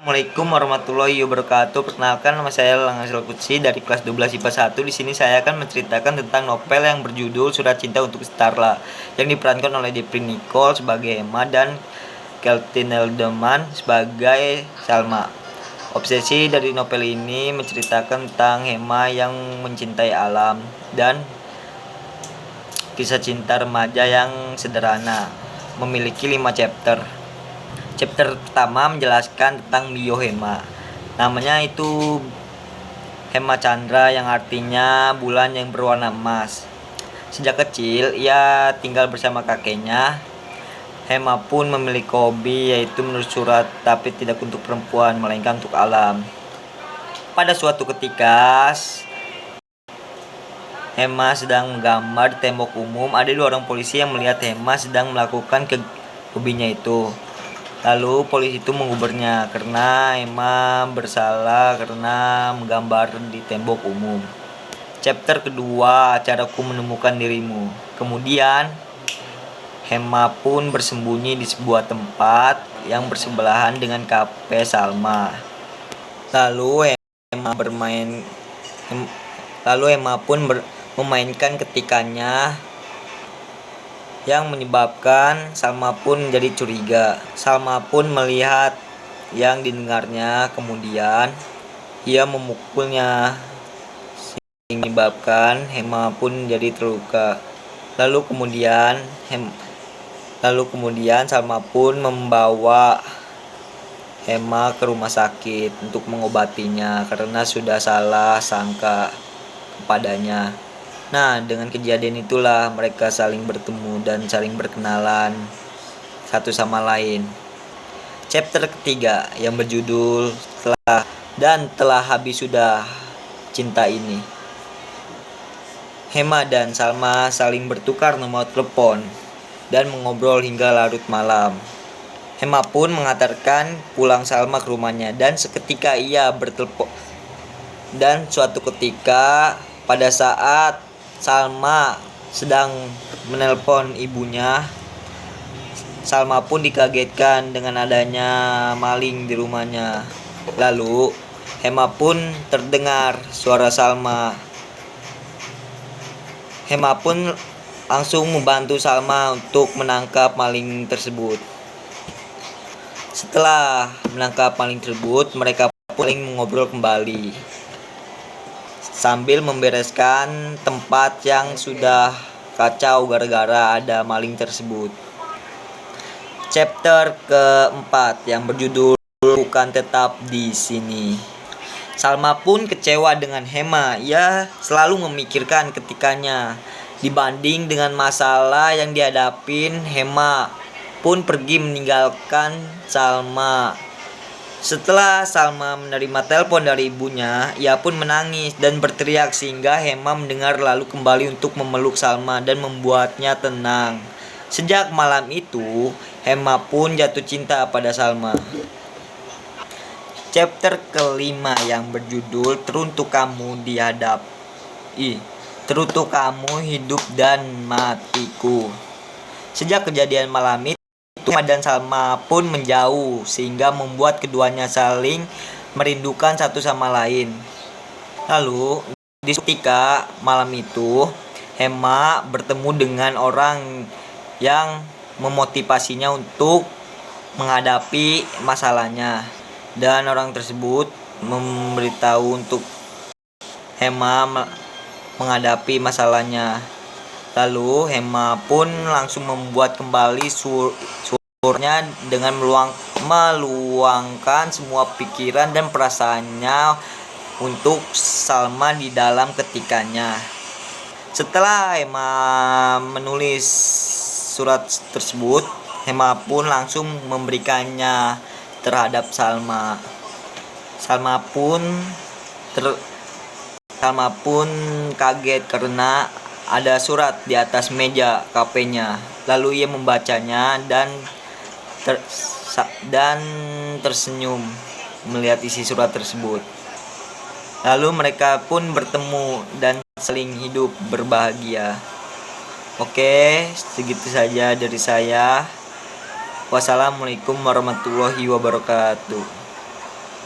Assalamualaikum warahmatullahi wabarakatuh. Perkenalkan, nama saya Langasel Kutsi dari kelas 12 IPA 1. Di sini saya akan menceritakan tentang novel yang berjudul Surat Cinta untuk Starla yang diperankan oleh Jeffrey Nicole sebagai Emma dan Keltin Eldeman sebagai Salma. Obsesi dari novel ini menceritakan tentang Emma yang mencintai alam dan kisah cinta remaja yang sederhana. Memiliki 5 chapter. Chapter pertama menjelaskan tentang biohema. Namanya itu Hema Chandra yang artinya bulan yang berwarna emas. Sejak kecil ia tinggal bersama kakeknya. Hema pun memiliki hobi yaitu menulis surat, tapi tidak untuk perempuan melainkan untuk alam. Pada suatu ketika Hema sedang menggambar di tembok umum. Ada 2 orang polisi yang melihat Hema sedang melakukan hobinya itu. Lalu polisi itu mengubernya karena Emma bersalah karena menggambar di tembok umum. Chapter kedua, Caraku Menemukan Dirimu. Kemudian Emma pun bersembunyi di sebuah tempat yang bersebelahan dengan kafe Salma. Lalu Emma pun memainkan ketikannya yang menyebabkan Salma pun menjadi curiga. Salma pun melihat yang didengarnya, kemudian ia memukulnya sehingga menyebabkan Hema pun menjadi terluka. Lalu kemudian Salma pun membawa Hema ke rumah sakit untuk mengobatinya karena sudah salah sangka kepadanya. Nah, dengan kejadian itulah mereka saling bertemu dan saling berkenalan satu sama lain. Chapter ketiga yang berjudul Telah Habis Sudah Cinta Ini. Hema dan Salma saling bertukar nomor telepon dan mengobrol hingga larut malam. Hema pun mengantarkan pulang Salma ke rumahnya dan seketika ia bertelepon. Dan suatu ketika pada saat Salma sedang menelpon ibunya, Salma pun dikagetkan dengan adanya maling di rumahnya. Lalu Hema pun terdengar suara Salma. Hema pun langsung membantu Salma untuk menangkap maling tersebut. Setelah menangkap maling tersebut, mereka pun saling mengobrol kembali sambil membereskan tempat yang sudah kacau gara-gara ada maling tersebut. Chapter keempat yang berjudul Bukan Tetap di Sini. Salma pun kecewa dengan Hema. Ia selalu memikirkan ketikanya. Dibanding dengan masalah yang dihadapin, Hema pun pergi meninggalkan Salma. Setelah Salma menerima telepon dari ibunya, ia pun menangis dan berteriak sehingga Hema mendengar lalu kembali untuk memeluk Salma dan membuatnya tenang. Sejak malam itu, Hema pun jatuh cinta pada Salma. Chapter kelima yang berjudul Teruntuk Kamu Teruntuk Kamu Hidup dan Matiku. Sejak kejadian malam itu, Hema dan Salma pun menjauh sehingga membuat keduanya saling merindukan satu sama lain. Lalu di ketika malam itu, Hema bertemu dengan orang yang memotivasinya untuk menghadapi masalahnya, dan orang tersebut memberitahu untuk Hema menghadapi masalahnya. Lalu Hema pun langsung membuat kembali surnya dengan meluangkan semua pikiran dan perasaannya untuk Salma di dalam ketikannya. Setelah Hema menulis surat tersebut, Hema pun langsung memberikannya terhadap Salma. Salma pun kaget karena ada surat di atas meja kafenya. Lalu ia membacanya dan tersenyum melihat isi surat tersebut. Lalu mereka pun bertemu dan saling hidup berbahagia. Oke, segitu saja dari saya. Wassalamualaikum warahmatullahi wabarakatuh.